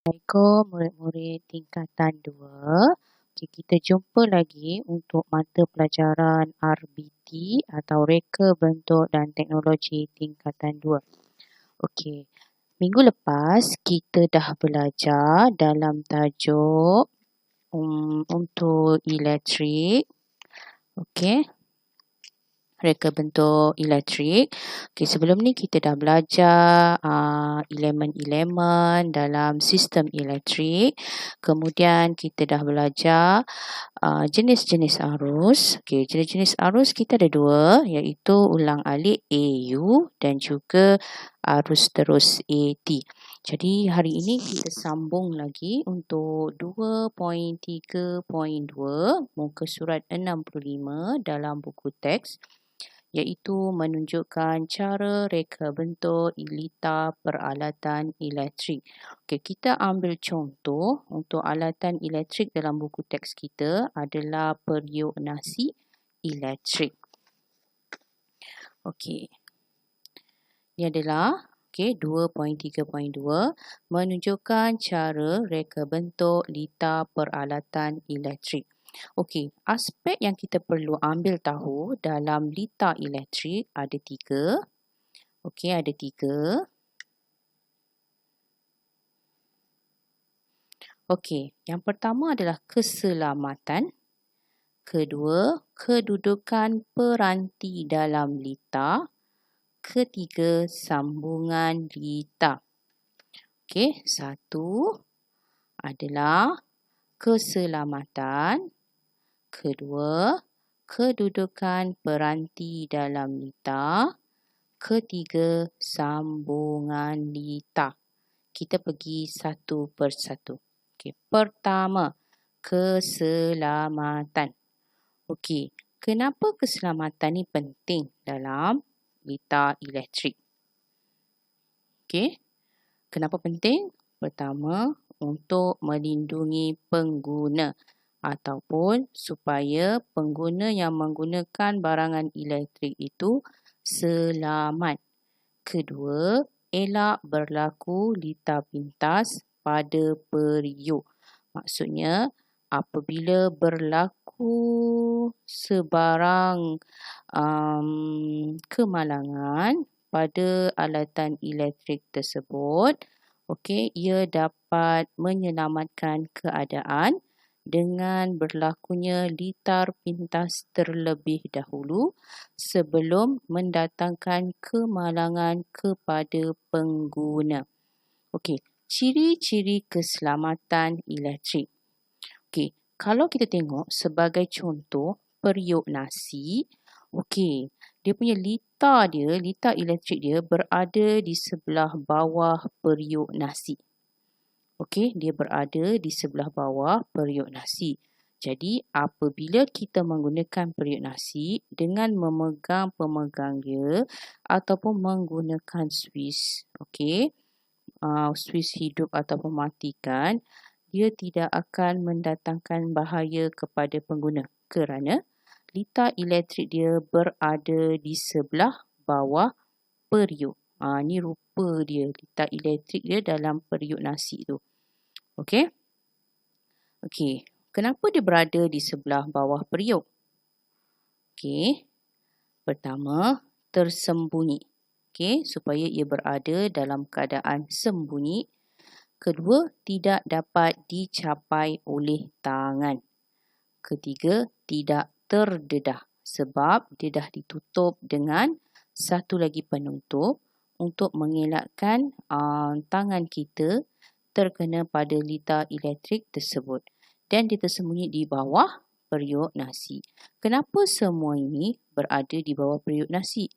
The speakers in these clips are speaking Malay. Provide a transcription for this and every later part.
Assalamualaikum murid-murid tingkatan 2. Okay, kita jumpa lagi untuk mata pelajaran RBT atau Reka Bentuk dan Teknologi tingkatan 2. Okey, minggu lepas kita dah belajar dalam tajuk untuk elektrik. Okey. Reka bentuk elektrik. Okay, sebelum ni kita dah belajar elemen-elemen dalam sistem elektrik. Kemudian kita dah belajar jenis-jenis arus. Okay, jenis-jenis arus kita ada dua, iaitu ulang-alik AU dan juga arus terus AT. Jadi hari ini kita sambung lagi untuk 2.3.2 muka surat 65 dalam buku teks, iaitu menunjukkan cara reka bentuk litar peralatan elektrik. Okey, kita ambil contoh untuk alatan elektrik dalam buku teks kita adalah periuk nasi elektrik. Okey. Ini adalah 2.3.2 menunjukkan cara reka bentuk litar peralatan elektrik. Okey, aspek yang kita perlu ambil tahu dalam litar elektrik ada 3. Okey, ada 3. Okey, yang pertama adalah keselamatan. Kedua, kedudukan peranti dalam litar. Ketiga, sambungan litar. Okey, 1 adalah keselamatan. Kedua, kedudukan peranti dalam litar. Ketiga, sambungan litar. Kita pergi satu persatu. Okey, pertama, keselamatan. Okey, kenapa keselamatan ni penting dalam litar elektrik? Okey, kenapa penting? Pertama, untuk melindungi pengguna ataupun supaya pengguna yang menggunakan barangan elektrik itu selamat. Kedua, elak berlaku litar pintas pada periuk. Maksudnya, apabila berlaku sebarang kemalangan pada alatan elektrik tersebut, okey, ia dapat menyelamatkan keadaan dengan berlakunya litar pintas terlebih dahulu sebelum mendatangkan kemalangan kepada pengguna. Okey, ciri-ciri keselamatan elektrik. Okey, kalau kita tengok sebagai contoh periuk nasi, okey, dia punya litar elektrik dia berada di sebelah bawah periuk nasi. Okey, dia berada di sebelah bawah periuk nasi. Jadi, apabila kita menggunakan periuk nasi dengan memegang pemegang dia ataupun menggunakan suis, okey, suis hidup ataupun matikan, dia tidak akan mendatangkan bahaya kepada pengguna kerana litar elektrik dia berada di sebelah bawah periuk. Ni rupa dia, litar elektrik dia dalam periuk nasi tu. Okey. Okey, kenapa dia berada di sebelah bawah periuk? Okey. Pertama, tersembunyi. Okey, supaya ia berada dalam keadaan sembunyi. Kedua, tidak dapat dicapai oleh tangan. Ketiga, tidak terdedah sebab dia dah ditutup dengan satu lagi penutup untuk mengelakkan tangan kita terkena pada litar elektrik tersebut. Dan dia tersembunyi di bawah periuk nasi. Kenapa semua ini berada di bawah periuk nasi?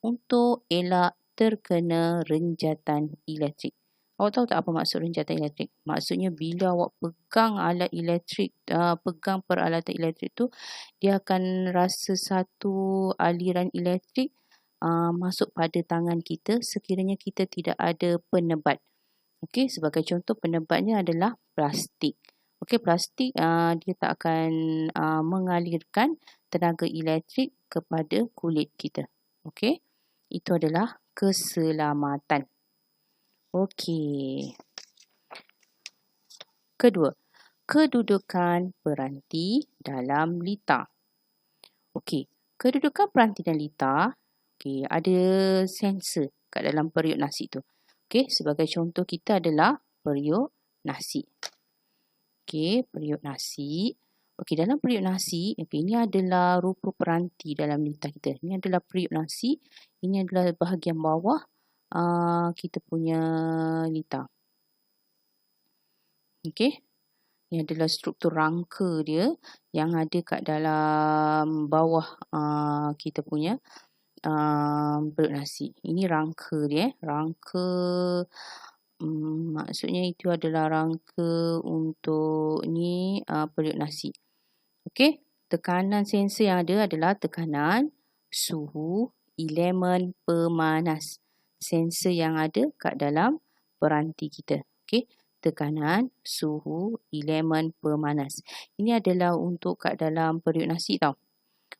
Untuk elak terkena renjatan elektrik. Awak tahu tak apa maksud renjatan elektrik? Maksudnya bila awak pegang alat elektrik, pegang peralatan elektrik tu, dia akan rasa satu aliran elektrik masuk pada tangan kita sekiranya kita tidak ada penebat. Okey, sebagai contoh penebatnya adalah plastik. Okey, plastik dia tak akan mengalirkan tenaga elektrik kepada kulit kita. Okey, itu adalah keselamatan. Okey. Kedua, kedudukan peranti dalam litar. Okey, kedudukan peranti dan litar, okey, ada sensor kat dalam periuk nasi tu. Okey, sebagai contoh kita adalah periuk nasi. Okey, periuk nasi. Okey, dalam periuk nasi, okey, ini adalah rupa peranti dalam litar kita. Ini adalah periuk nasi. Ini adalah bahagian bawah kita punya litar. Okey, ini adalah struktur rangka dia yang ada kat dalam bawah kita punya periuk nasi. Ini rangka dia. Rangka maksudnya itu adalah rangka untuk ni periuk nasi. Okey, tekanan sensor yang ada adalah tekanan, suhu, elemen pemanas. Sensor yang ada kat dalam peranti kita. Okey, tekanan, suhu, elemen pemanas. Ini adalah untuk kat dalam periuk nasi tau.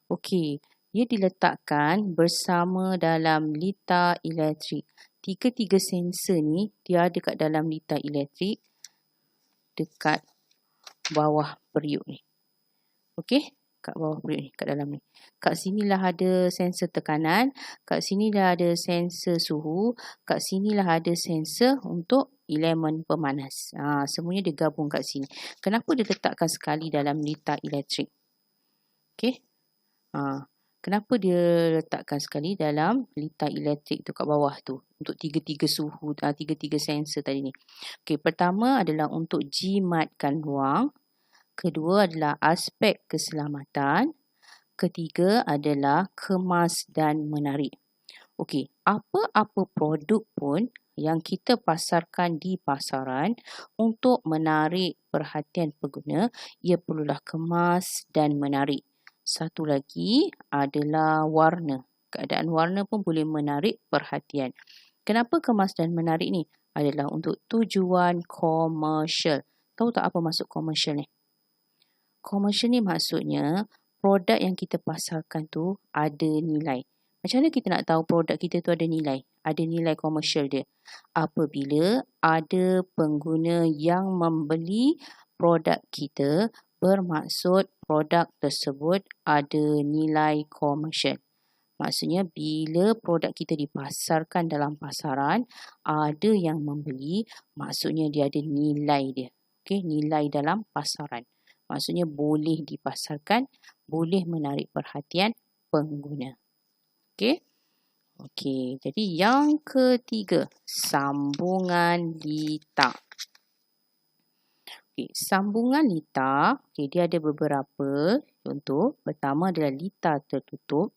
Okey, dia diletakkan bersama dalam litar elektrik. Tiga-tiga sensor ni dia ada kat dalam litar elektrik dekat bawah periuk ni. Okey, kat bawah periuk ni, kat dalam ni. Kat sinilah ada sensor tekanan, kat sinilah ada sensor suhu, kat sinilah ada sensor untuk elemen pemanas. Semuanya digabung kat sini. Kenapa dia letakkan sekali dalam litar elektrik? Okey. Kenapa dia letakkan sekali dalam litar elektrik tu kat bawah tu untuk tiga-tiga suhu, tiga-tiga sensor tadi ni. Okey, pertama adalah untuk jimatkan ruang. Kedua adalah aspek keselamatan. Ketiga adalah kemas dan menarik. Okey, apa-apa produk pun yang kita pasarkan di pasaran untuk menarik perhatian pengguna, ia perlulah kemas dan menarik. Satu lagi adalah warna. Keadaan warna pun boleh menarik perhatian. Kenapa kemas dan menarik ni? Adalah untuk tujuan komersial. Tahu tak apa maksud komersial ni? Komersial ni maksudnya produk yang kita pasarkan tu ada nilai. Macam mana kita nak tahu produk kita tu ada nilai? Ada nilai komersial dia. Apabila ada pengguna yang membeli produk kita, bermaksud produk tersebut ada nilai komersial. Maksudnya bila produk kita dipasarkan dalam pasaran, ada yang membeli, maksudnya dia ada nilai dia. Okey, nilai dalam pasaran. Maksudnya boleh dipasarkan, boleh menarik perhatian pengguna. Okey. Okey, jadi yang ketiga, sambungan litar. Okey, sambungan litar, dia ada beberapa contoh. Pertama adalah litar tertutup.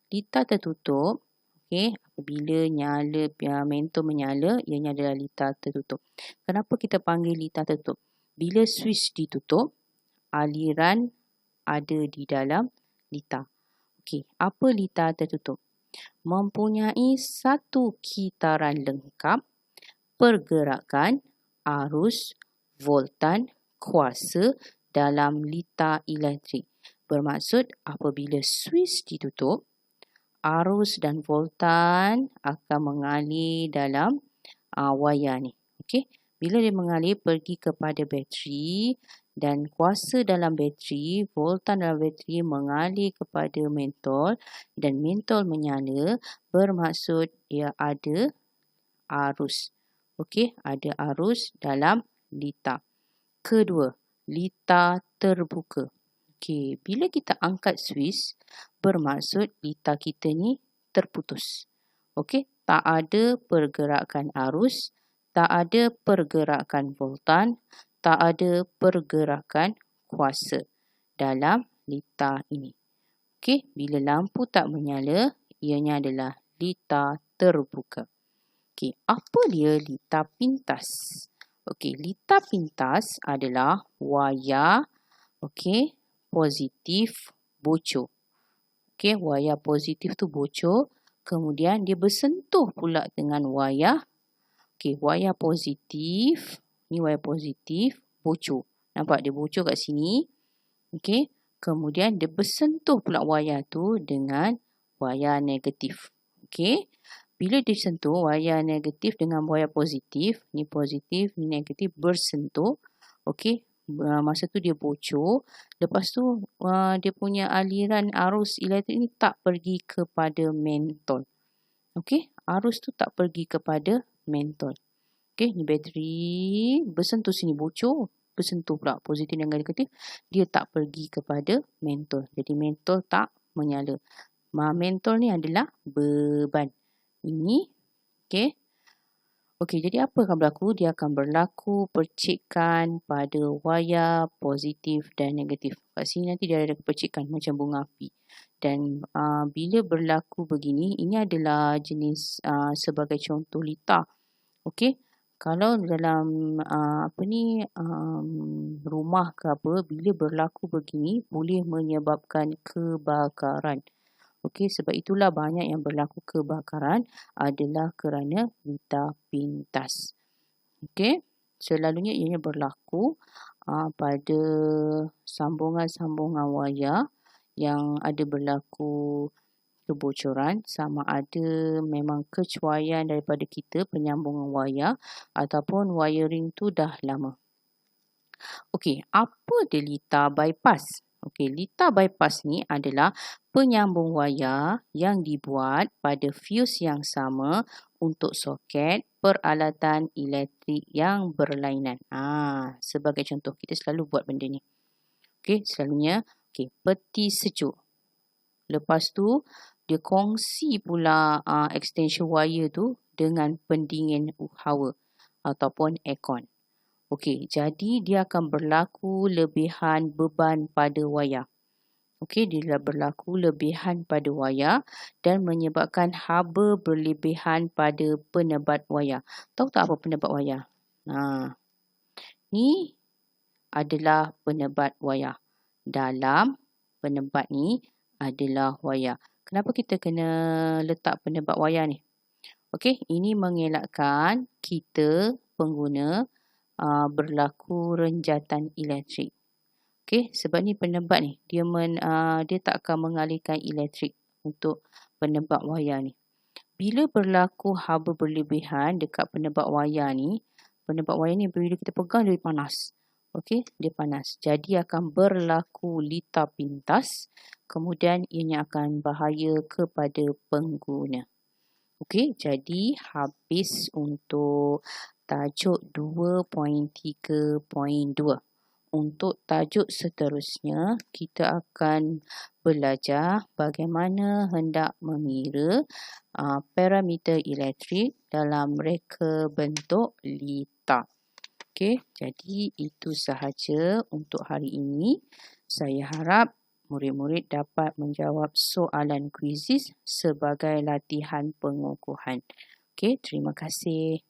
Litar tertutup, apabila nyala, mentol menyala, ianya adalah litar tertutup. Kenapa kita panggil litar tertutup? Bila switch ditutup, aliran ada di dalam litar. Okey, apa litar tertutup? Mempunyai satu kitaran lengkap, pergerakan, arus, voltan, kuasa dalam litar elektrik. Bermaksud apabila switch ditutup, arus dan voltan akan mengalir dalam wayar ni. Okey, bila dia mengalir pergi kepada bateri dan kuasa dalam bateri, voltan dalam bateri mengalir kepada mentol dan mentol menyala, bermaksud dia ada arus. Okey, ada arus dalam litar. Kedua, litar terbuka. Okey, bila kita angkat switch, bermaksud litar kita ni terputus. Okey, tak ada pergerakan arus, tak ada pergerakan voltan, tak ada pergerakan kuasa dalam litar ini. Okey, bila lampu tak menyala, ianya adalah litar terbuka. Okey, apa dia litar pintas? Okey, litar pintas adalah wayar positif bocor. Okey, wayar positif tu bocor, kemudian dia bersentuh pula dengan wayar. Okey, wayar positif, ni wayar positif bocor. Nampak dia bocor kat sini. Okey, kemudian dia bersentuh pula wayar tu dengan wayar negatif. Okey, bila disentuh wayar negatif dengan wayar positif, ni negatif bersentuh, Okey, masa tu dia bocor. Lepas tu dia punya aliran arus elektrik ni tak pergi kepada mentol. Okey, arus tu tak pergi kepada mentol. Okey, ni bateri bersentuh sini bocor, bersentuh pula positif dan negatif, dia tak pergi kepada mentol. Jadi mentol tak menyala. Mentol ni adalah beban. Ini okey. Okey, jadi apa akan berlaku? Dia akan berlaku percikan pada wayar positif dan negatif. Kat sini nanti dia ada percikan macam bunga api. Dan bila berlaku begini, ini adalah jenis sebagai contoh litar. Okey. Kalau dalam rumah ke apa, bila berlaku begini boleh menyebabkan kebakaran. Okey, sebab itulah banyak yang berlaku kebakaran adalah kerana litar pintas. Okey, selalunya ianya berlaku pada sambungan-sambungan wayar yang ada berlaku kebocoran, sama ada memang kecuaian daripada kita penyambungan wayar ataupun wiring tu dah lama. Okey, apa dia litar bypass? Okey, litar bypass ni adalah penyambung wayar yang dibuat pada fuse yang sama untuk soket peralatan elektrik yang berlainan. Sebagai contoh, kita selalu buat benda ni. Okey, selalunya peti sejuk. Lepas tu, dia kongsi pula extension wire tu dengan pendingin hawa ataupun aircon. Okey, jadi dia akan berlaku lebihan beban pada wayar. Okey, dia berlaku lebihan pada wayar dan menyebabkan haba berlebihan pada penebat wayar. Tahu tak apa penebat wayar? Ni adalah penebat wayar. Dalam penebat ni adalah wayar. Kenapa kita kena letak penebat wayar ni? Okey, ini mengelakkan kita pengguna berlaku renjatan elektrik. Okey, sebab ni penebat ni dia tak akan mengalihkan elektrik untuk penebat wayar ni. Bila berlaku haba berlebihan dekat penebat wayar ni bila kita pegang dia panas. Okey, dia panas. Jadi akan berlaku litar pintas, kemudian ianya akan bahaya kepada pengguna. Okey, jadi habis untuk tajuk 2.3.2. Untuk tajuk seterusnya, kita akan belajar bagaimana hendak mengira parameter elektrik dalam reka bentuk litar. Okey, jadi itu sahaja untuk hari ini. Saya harap murid-murid dapat menjawab soalan kuisis sebagai latihan pengukuhan. Okey, terima kasih.